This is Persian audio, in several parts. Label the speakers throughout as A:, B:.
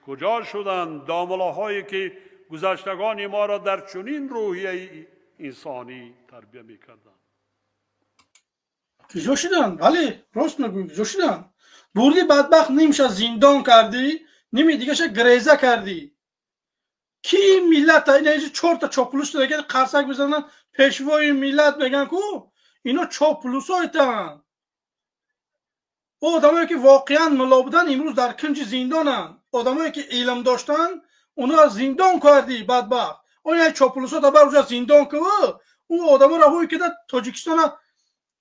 A: کجا شدند دامله‌هایی که گذشتگان ما را در چنین روحیه انسانی تربیت می‌کردند؟
B: کجا شدن؟ بله راست میگویی، کجا شدن؟ بردی بدبخت نیمش زندان کردی، نیمی دیگهش گریزه کردی. کی ملت اینا 4 تا چاپلوس دیگه قرصک بزنن پیشوای ملت بگن کو اینا چاپلوسایتن. او آدمایی که واقعا ملا بودن امروز در کنج زندانن. آدمایی که علم داشتن اونا زندان کردی بدبخت. اون چاپلوسا تا بر اونجا زندان که او آدما را هوی که تاجیکستان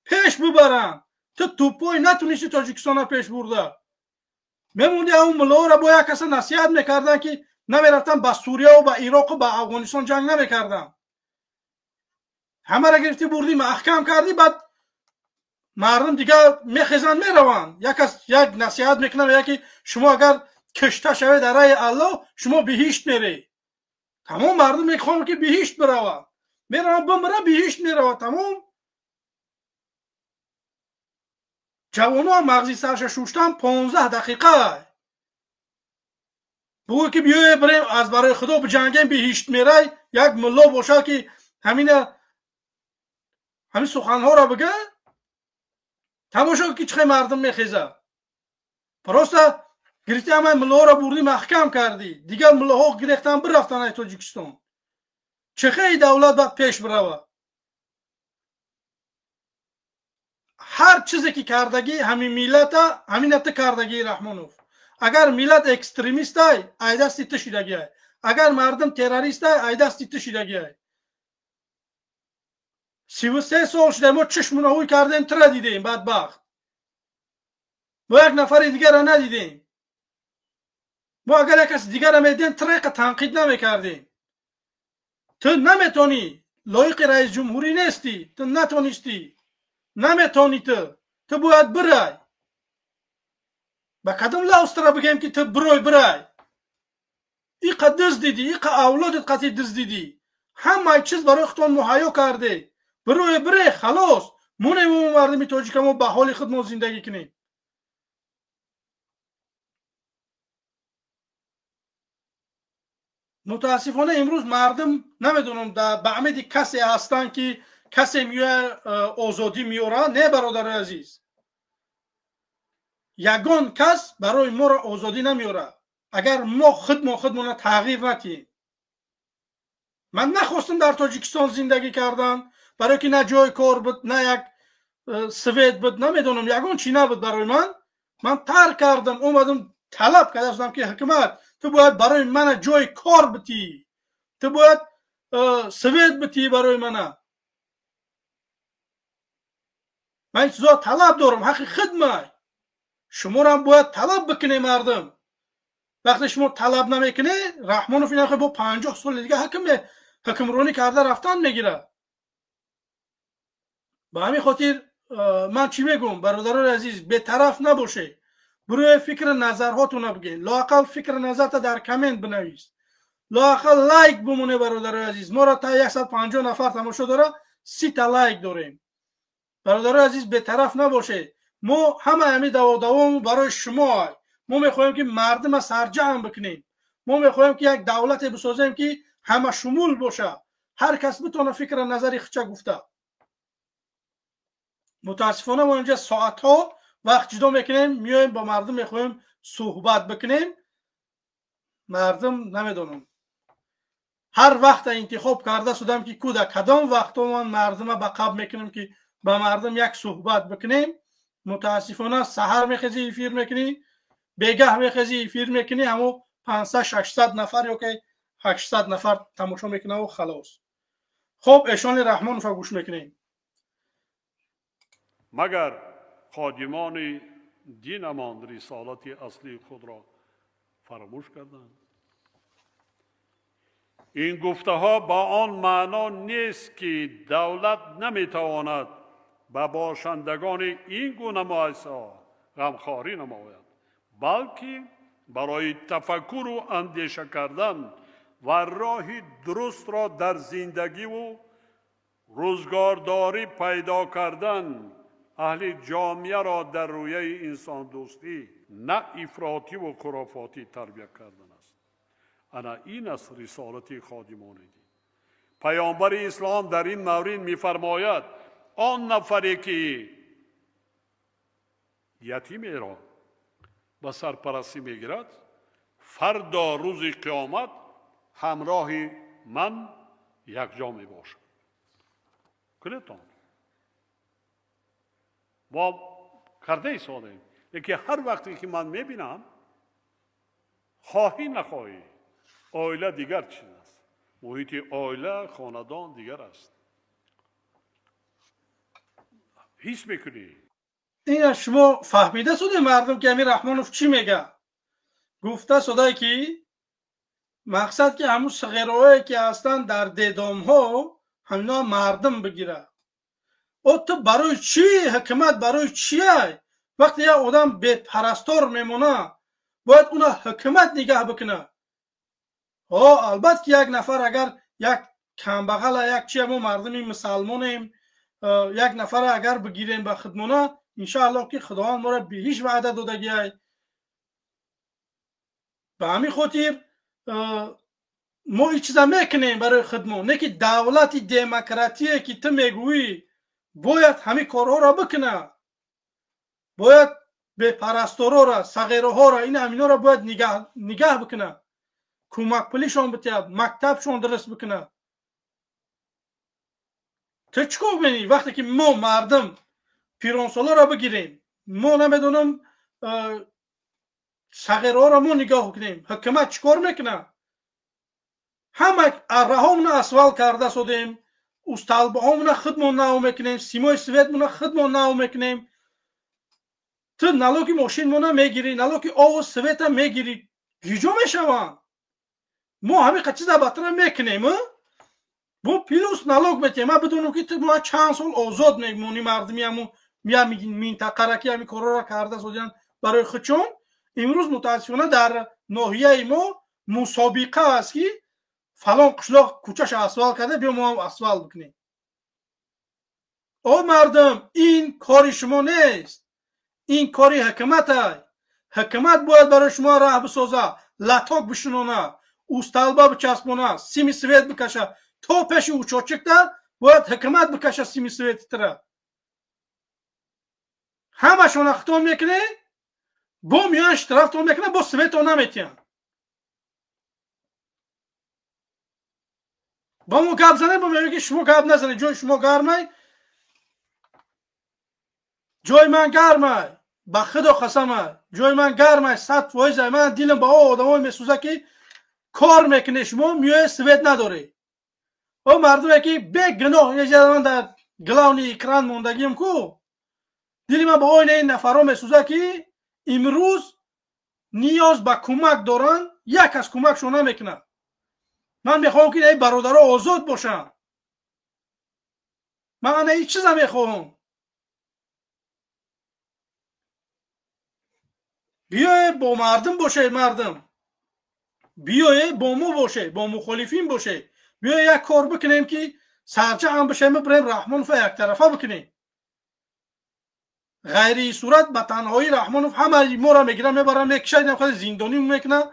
B: پیش ببرن. تو توپای نتونستی تاجیکستان پیش برده. میموندی اون ملا را با یک کس نصیحت میکردن که نمیرفتن با سوریه و با عراق و با افغانستان جنگ نمیکردن. همه را گرفتی بردی محکم کردی، بعد مردم دیگه میخیزن میرون. یک نصیحت میکنه یکی شما اگر کشته شوی در راه الله شما بهشت میری. تمام مردم میخوان که بهشت بروند، میرن بمره بهشت میروند. تمام جوانا مغزی سرش شوشتن 15 دقیقه بگو که بیای بریم از برای خدا بجنگیم بهشت میره. یک ملا باشه که همین سخنها را بگه، تماشا که چقدر مردم میخیزه. پراسته گرفتی همه ملا را بردی محکم کردی. دیگر ملاها گرفتن برفتن ای تاجیکستان. چه دولت باید پیش بروه. هر چیزی که کردگی همین ملت همین کردگی رحمانوف. اگر ملت اکستریمیست ای دستی تشیدگی ای، اگر مردم تروریست ای دستی تشیدگی ای. 33 سال شده ما چشمونهوی کردیم تره دیدیم بدبخت. ما یک نفر دیگر را ندیدیم. ما اگر یک کس دیگر را میدیم طریق تنقید نمیکردیم. تو نمیتونی لایق رئیس جمهوری نیستی. تو نتونستی، نمیتونی. تو باید برای با کدام لحاظ را بگیم که تو برای ای قدس دیدی، ای اولادت قطعی دز دیدی، همه چیز برای خودتون مهیا کرده. برای خلاص مونیم و مردمی تاجیک ما به حال خود ما زندگی کنیم. متاسفانه امروز مردم نمیدونم به امید کسی هستن که کسی میوه آزادی میوره. نه برادر عزیز، یگان کس برای ما را آزادی نمیوره اگر ما خودمون تغییر ندیم. من نخواستم در تاجیکستان زندگی کردم برای که نه جای کار بود نه یک سوید بود، نمیدونم یگان چی نبود برای من ترک کردم. اومدم طلب کردم که حکومت تو باید برای من جای کار بتی، تو باید سوید بتی برای من چیزا طلب دارم، حق خدمت. شما را باید طلب بکنه مردم. وقتی شما طلب نمیکنه رحمانوف اینا با 50 سال دیگه حکمرانی کرده رفتن میگیره. به همین خاطر من چی میگم برادران عزیز، به طرف نباشه. برای فکر نظرهاتون بگین. لااقل فکر نظرت در کامنت بنویس. لااقل لایک بمونه برادران عزیز. ما را تا 150 نفر تماشا داره، 30 تا لایک داریم. برادران عزیز به طرف نباشه. ما همه دوام برای شما. ما میخوایم که مردم سرجم بکنیم. ما میخوایم که یک دولت بسازیم که همه شمول باشه. هر کس بتونه فکر نظری خودش گفته. متاسفانه ما اینجا ساعت ها وقت جدا میکنیم، میایم با مردم میخوایم صحبت بکنیم. مردم نمیدونم هر وقت انتخاب کرده شدم که کدام وقت ما مردم به قبل میکنیم که با مردم یک صحبت بکنیم. متاسفانه سحر میخزی افیر میکنی، بیگه میخزی افیر میکنی، همو 500-600 نفر یا که 800 نفر تماشا میکنه و خلاص. خب اشان رحمان رو گوش میکنیم.
A: مگر خادمان دینمان رسالت اصلی خود را فراموش کردند؟ این گفته ها با آن معنا نیست که دولت نمیتواند به باشندگان این گونه مؤسسه غمخواری نماید، بلکه برای تفکر و اندیشه کردن و راه درست را در زندگی و روزگارداری پیدا کردن اهل جامعه را در رویه انسان دوستی نه افراطی و خرافاتی تربیت کردن است. انا این است رسالت خادمان دین. پیامبر اسلام در این مورد می‌فرماید آن نفری که یتیمی را به سرپرستی میگیرد فردا روز قیامت همراه من یکجا می باشد. کنیتون با کرده سادیم لیکن هر وقتی که من میبینم خواهی نخواهی عائله دیگر چیز است، محیط عائله خاندان دیگر است. حس میکنی
B: این شما فهمیده شده مردم که امیر رحمانوف چی میگه؟ گفته شده که مقصد که همون صغیرهایی که هستن در دیدام ها همینا مردم بگیره. او تو برای چی حکمت برای چیه؟ وقتی یک آدم به پرستار میمونه باید اونا حکمت نگه بکنه. البته که یک نفر اگر یک کمبغل یک چی ما مردمی مسلمانیم یک نفر اگر بگیریم به خدمونه انشاءالله که خداوند ما را به هیچ وعده دادگی. به همین خاطر ما این چیزا میکنیم برای خدمت، نه که دولت دموکراتی که تو میگویی باید همین کارها را بکنه، باید به پرستارا را صغیرها را این همینا را باید نگه بکنه، کمک پولیشون بده، مکتبشون درست بکنه. تو چیکار می‌کنی وقتی که ما مردم پیرانسالا را بگیریم ما نمیدونم صغیرها را ما نگاه کنیم، حکومت چیکار میکنه؟ همه ارهامون اسوال کرده شدیم، استالبهامون خدمت نو میکنیم، سیمای سویتمون خدمت نو میکنیم. تو نالوکی ماشین مون میگیری، نالوکی آو سویت میگیری، گیجو میشوان. ما همین چیزا باتر میکنیم. بو پیروس نالوگ میتیم. ما بدونم که ما چند سال آزاد میمونیم مردمی همون میگیم منطقه را که همین کارا را کرده شدن برای خودشون. امروز متاسفانه در ناحیه ما مسابقه است که فلان قشلاق کوچه‌اش اسفال کرده بیا ما هم اسفال بکنیم. او مردم این کاری شما نیست، این کاری حکومته. حکومت باید برای شما راه بسازه، لطاک بشنونه، اوستالبا بچسبونه، سیم سویت بکشه. تو پیش او چوچکتا باید حکومت بکشه سیم سویت تره. همشون اخطا میکنه، با میان اشترافتون میکنه، با سویت ها نمیتین. با مو گپ زنه با میگه شما گپ نزنه، جای شما گرمه، جای من گرمه، با خدا قسمه جای من گرمه 100%. من دیلم با آدمای میسوزه که کار میکنه شما میای سویت نداره. او مردمی که به گناه یه من در گلاونی اکران موندگیم کو دیلی من با این نفرها میسوزه که امروز نیاز به کمک دارن، یک از کمکشون نمیکنه. من میخوام که این برادرها آزاد باشن. من این چیزا میخوام. بیای با مردم باشه، مردم بیای با ما باشه، با مخالفین باشه، بیای یک کار بکنیم که سرچه هم بشه بریم رحمانوف یک طرفه بکنیم. غیری صورت به تنهایی رحمانوف همه ما را میگیره میبرن میکشه نمیخواد زندانی میکنه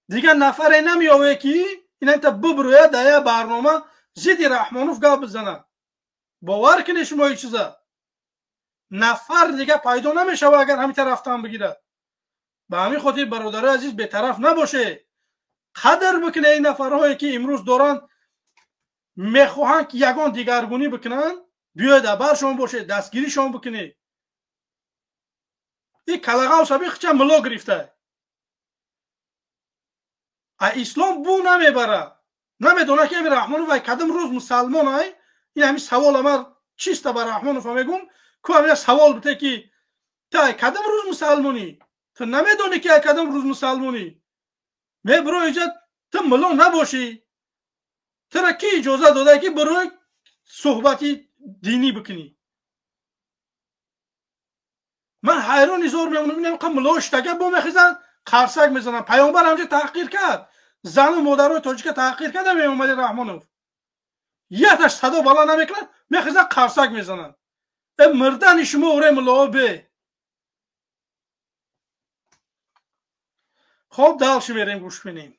B: دیگه. نفر نمیاوه که اینا تا ببروه در برنامه ضد رحمانوف گپ بزنه. باور کنید شما این چیزا نفر دیگه پیدا نمیشه اگر همین طرف هم بگیره. به همین خاطر برادر عزیز به طرف نباشه، قدر بکنه این نفرهایی که امروز دارن میخواهن که یگان دیگرگونی بکنن، بیاید برشون باشه، دستگیریشون بکنه. این کلغه و سبیخ چه ملا گرفته. اسلام بو نمیبره، نمیدونه که امیر رحمانوف کدام روز مسلمان های. این همین سوال امر چیست بر رحمانوف میگم که همین سوال بده که تا کدام روز مسلمانی؟ تو نمیدونی که کدام روز مسلمانی؟ می برو اینجا تو ملا نباشی، تو را کی اجازه داده که برای صحبتی دینی بکنی؟ من حیران زور میمونم که ملاشتگه با میخیزن قرصک میزنن. پیامبر همجا تحقیر کرد، زن و مادرای تاجیک تحقیر کرده می اومد رحمانوف یکش صدا بالا نمیکنه میخیزن قرصک میزنن. مردن شما اوره ملا به خب دلش بریم گوش کنیم.